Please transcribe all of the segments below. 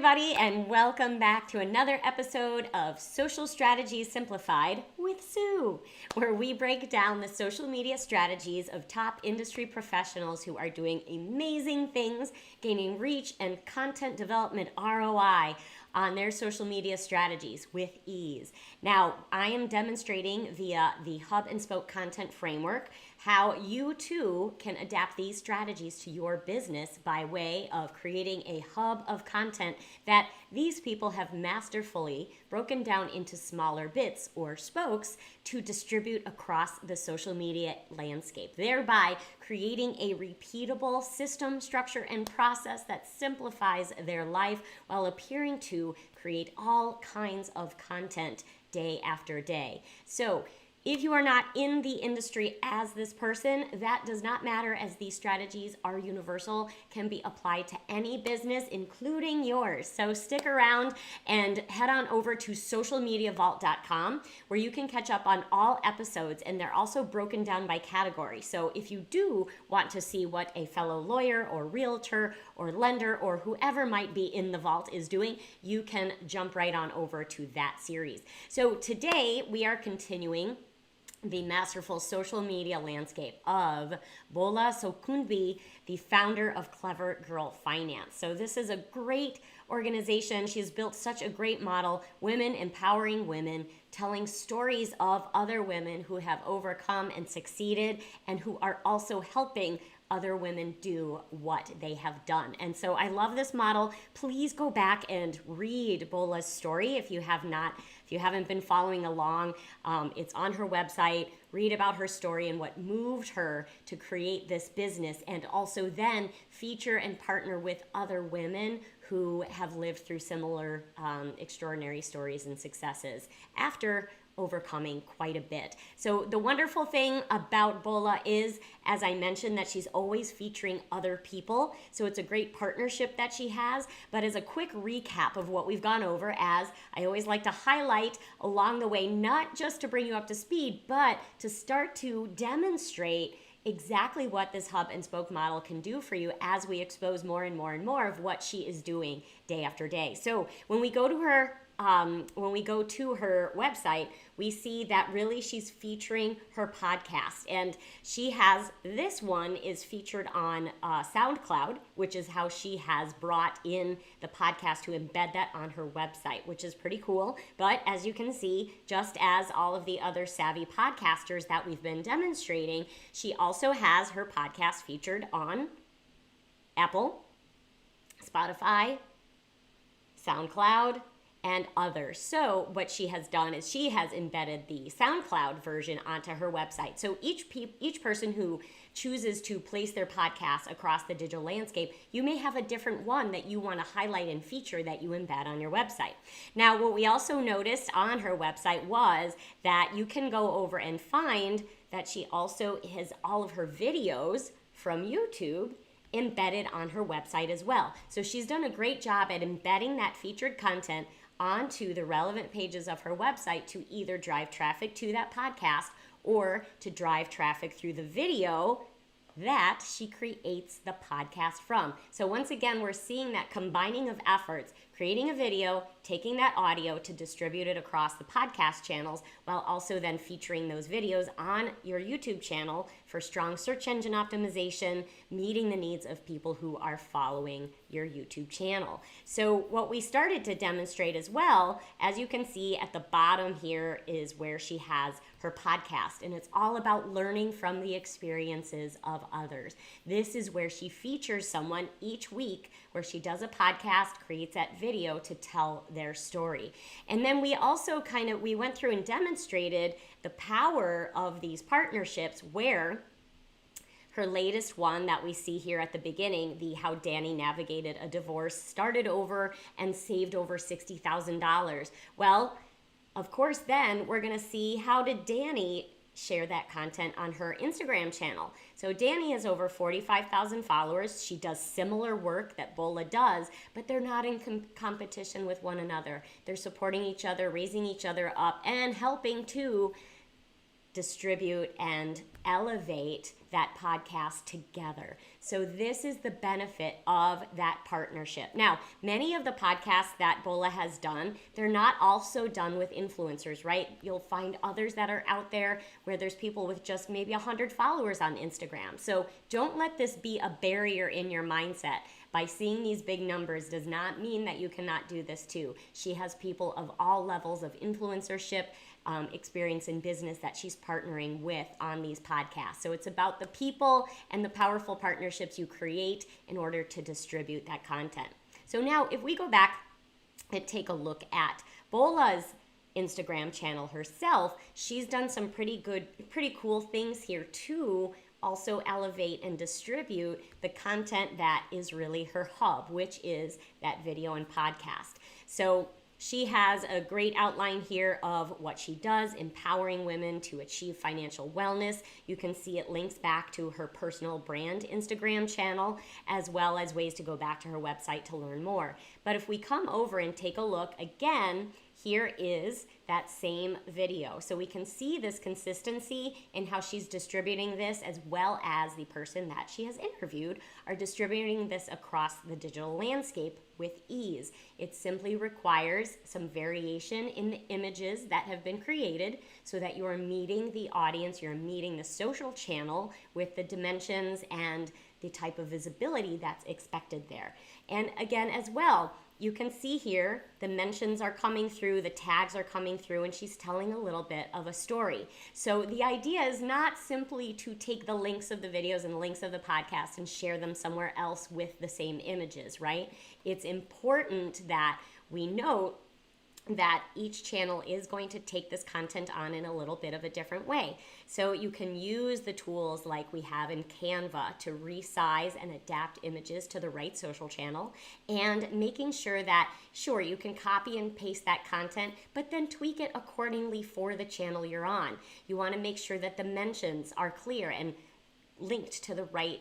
everybody, and welcome back to another episode of Social Strategies Simplified with Sue, where we break down the social media strategies of top industry professionals who are doing amazing things, gaining reach and content development ROI on their social media strategies with ease. Now, I am demonstrating via the Hub and Spoke content framework how you too can adapt these strategies to your business by way of creating a hub of content that these people have masterfully broken down into smaller bits or spokes to distribute across the social media landscape, thereby creating a repeatable system, structure, and process that simplifies their life while appearing to create all kinds of content day after day. So, if you are not in the industry as this person, that does not matter, as these strategies are universal, can be applied to any business, including yours. So stick around and head on over to socialmediavault.com, where you can catch up on all episodes, and they're also broken down by category. So if you do want to see what a fellow lawyer or realtor or lender or whoever might be in the vault is doing, you can jump right on over to that series. So today we are continuing the masterful social media landscape of Bola Sokunbi, the founder of Clever Girl Finance. So this is a great organization. She's built such a great model, women empowering women, telling stories of other women who have overcome and succeeded and who are also helping other women do what they have done. And so I love this model. Please go back and read Bola's story if you haven't been following along. It's on her website. Read about her story and what moved her to create this business, and also then feature and partner with other women who have lived through similar extraordinary stories and successes after overcoming quite a bit. So the wonderful thing about Bola is, as I mentioned, that she's always featuring other people. So it's a great partnership that she has. But as a quick recap of what we've gone over, as I always like to highlight along the way, not just to bring you up to speed, but to start to demonstrate exactly what this hub and spoke model can do for you as we expose more and more and more of what she is doing day after day. So when we go to her website, we see that really she's featuring her podcast, and she has, this one is featured on SoundCloud, which is how she has brought in the podcast to embed that on her website, which is pretty cool. But as you can see, just as all of the other savvy podcasters that we've been demonstrating, she also has her podcast featured on Apple, Spotify, SoundCloud, and others. So what she has done is she has embedded the SoundCloud version onto her website. So each person who chooses to place their podcast across the digital landscape, you may have a different one that you want to highlight and feature that you embed on your website. Now, what we also noticed on her website was that you can go over and find that she also has all of her videos from YouTube embedded on her website as well. So she's done a great job at embedding that featured content onto the relevant pages of her website to either drive traffic to that podcast or to drive traffic through the video that she creates the podcast from. So once again, we're seeing that combining of efforts, creating a video, taking that audio to distribute it across the podcast channels, while also then featuring those videos on your YouTube channel for strong search engine optimization, meeting the needs of people who are following your YouTube channel. So what we started to demonstrate as well, as you can see at the bottom here, is where she has her podcast, and it's all about learning from the experiences of others. This is where she features someone each week, where she does a podcast, creates that video to tell their story. And then we also we went through and demonstrated the power of these partnerships, where her latest one that we see here at the beginning, the how Danny navigated a divorce, started over and saved over $60,000. Well, of course, then we're going to see, how did Danny share that content on her Instagram channel. So Danny has over 45,000 followers. She does similar work that Bola does, but they're not in competition with one another. They're supporting each other, raising each other up, and helping to distribute and elevate that podcast together. So this is the benefit of that partnership. Now, many of the podcasts that Bola has done, they're not also done with influencers, right? You'll find others that are out there where there's people with just maybe 100 followers on Instagram. So don't let this be a barrier in your mindset. By seeing these big numbers does not mean that you cannot do this too. She has people of all levels of influencership, experience in business that she's partnering with on these podcasts. So it's about the people and the powerful partnerships you create in order to distribute that content. So now if we go back and take a look at Bola's Instagram channel herself, she's done some pretty cool things here too. Also elevate and distribute the content that is really her hub, which is that video and podcast. So she has a great outline here of what she does, empowering women to achieve financial wellness. You can see it links back to her personal brand Instagram channel, as well as ways to go back to her website to learn more. But if we come over and take a look again, here is that same video. So we can see this consistency in how she's distributing this, as well as the person that she has interviewed are distributing this across the digital landscape with ease. It simply requires some variation in the images that have been created so that you are meeting the audience, you're meeting the social channel with the dimensions and the type of visibility that's expected there. And again, as well, you can see here the mentions are coming through, the tags are coming through, and she's telling a little bit of a story. So the idea is not simply to take the links of the videos and the links of the podcast and share them somewhere else with the same images, right? It's important that we note that each channel is going to take this content on in a little bit of a different way. So you can use the tools like we have in Canva to resize and adapt images to the right social channel, and making sure that, sure, you can copy and paste that content, but then tweak it accordingly for the channel you're on. You want to make sure that the mentions are clear and linked to the right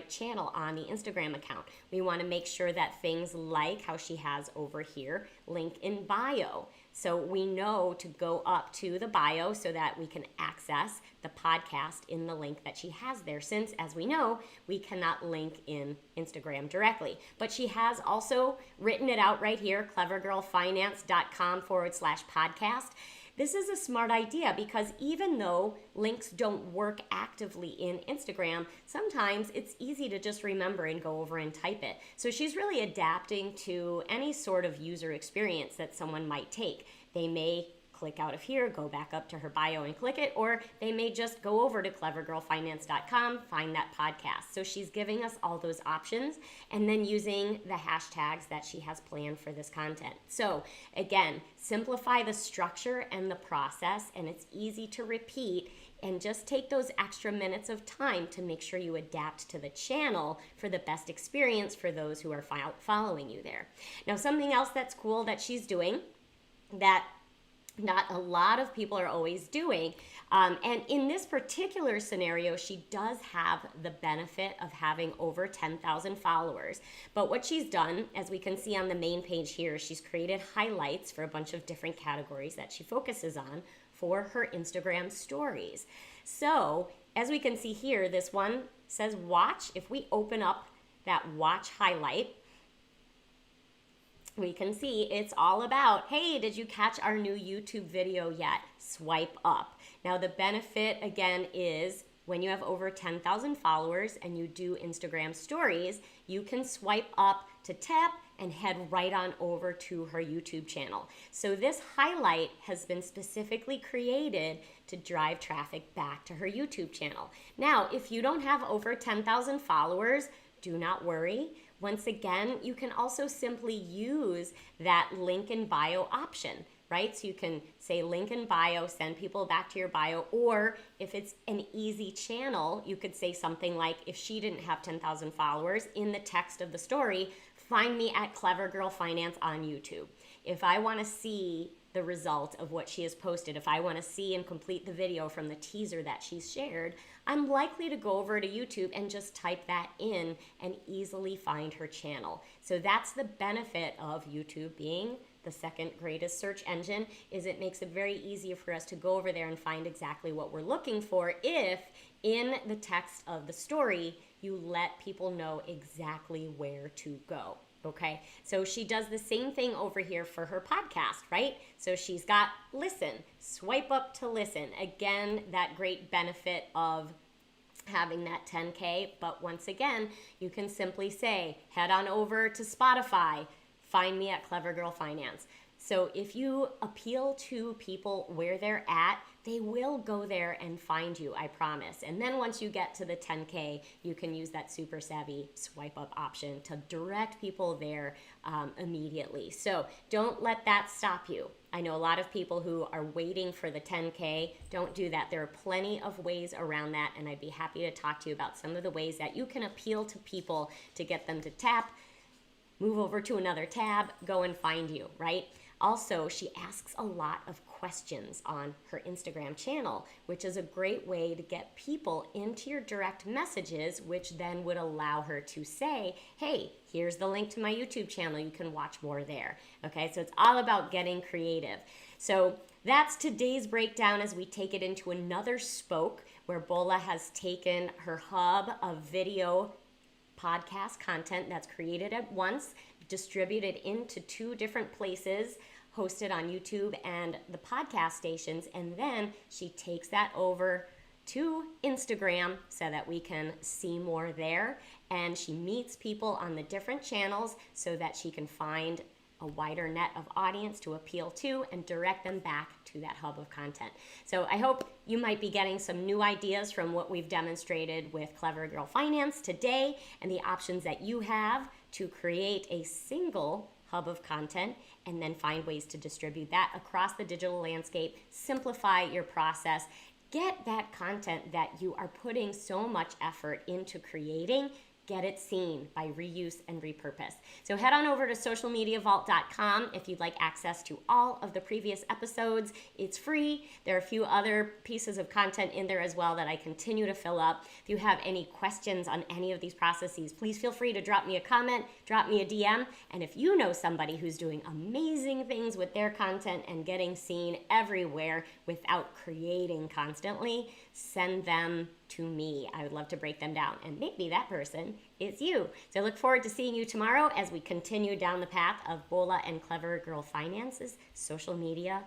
channel on the Instagram account. We want to make sure that things like how she has over here, link in bio. So we know to go up to the bio so that we can access the podcast in the link that she has there, since, as we know, we cannot link in Instagram directly. But she has also written it out right here, clevergirlfinance.com/podcast. This is a smart idea because even though links don't work actively in Instagram, sometimes it's easy to just remember and go over and type it. So she's really adapting to any sort of user experience that someone might take. They may click out of here, go back up to her bio and click it, or they may just go over to clevergirlfinance.com, find that podcast. So she's giving us all those options and then using the hashtags that she has planned for this content. So again, simplify the structure and the process, and it's easy to repeat, and just take those extra minutes of time to make sure you adapt to the channel for the best experience for those who are following you there. Now, something else that's cool that she's doing that not a lot of people are always doing. And in this particular scenario, she does have the benefit of having over 10,000 followers. But what she's done, as we can see on the main page here, she's created highlights for a bunch of different categories that she focuses on for her Instagram stories. So as we can see here, this one says watch. If we open up that watch highlight, we can see it's all about, hey, did you catch our new YouTube video yet? Swipe up. Now the benefit again is when you have over 10,000 followers and you do Instagram stories, you can swipe up to tap and head right on over to her YouTube channel. So this highlight has been specifically created to drive traffic back to her YouTube channel. Now, if you don't have over 10,000 followers, do not worry. Once again, you can also simply use that link in bio option, right? So you can say link in bio, send people back to your bio, or if it's an easy channel, you could say something like, if she didn't have 10,000 followers, in the text of the story, find me at Clever Girl Finance on YouTube. If I want to see the result of what she has posted, if I want to see and complete the video from the teaser that she's shared, I'm likely to go over to YouTube and just type that in and easily find her channel. So that's the benefit of YouTube being the second greatest search engine, is it makes it very easy for us to go over there and find exactly what we're looking for if in the text of the story you let people know exactly where to go. Okay, so she does the same thing over here for her podcast, right? So she's got listen, swipe up to listen. Again, that great benefit of having that 10K. But once again, you can simply say, head on over to Spotify, find me at Clever Girl Finance. So if you appeal to people where they're at, they will go there and find you, I promise. And then once you get to the 10K, you can use that super savvy swipe up option to direct people there immediately. So don't let that stop you. I know a lot of people who are waiting for the 10K. Don't do that. There are plenty of ways around that, and I'd be happy to talk to you about some of the ways that you can appeal to people to get them to tap, move over to another tab, go and find you, right? Also, she asks a lot of questions on her Instagram channel, which is a great way to get people into your direct messages, which then would allow her to say, hey, here's the link to my YouTube channel. You can watch more there. Okay, so it's all about getting creative. So that's today's breakdown as we take it into another spoke where Bola has taken her hub of video podcast content that's created at once, distributed into 2 different places, hosted on YouTube and the podcast stations, and then she takes that over to Instagram so that we can see more there, and she meets people on the different channels so that she can find a wider net of audience to appeal to and direct them back to that hub of content. So I hope you might be getting some new ideas from what we've demonstrated with Clever Girl Finance today and the options that you have to create a single hub of content and then find ways to distribute that across the digital landscape, simplify your process, get that content that you are putting so much effort into creating, get it seen by reuse and repurpose. So head on over to socialmediavault.com if you'd like access to all of the previous episodes. It's free. There are a few other pieces of content in there as well that I continue to fill up. If you have any questions on any of these processes, please feel free to drop me a comment, drop me a DM. And if you know somebody who's doing amazing things with their content and getting seen everywhere without creating constantly, send them to me. I would love to break them down, and maybe that person is you. So I look forward to seeing you tomorrow as we continue down the path of Bola and Clever Girl Finance's social media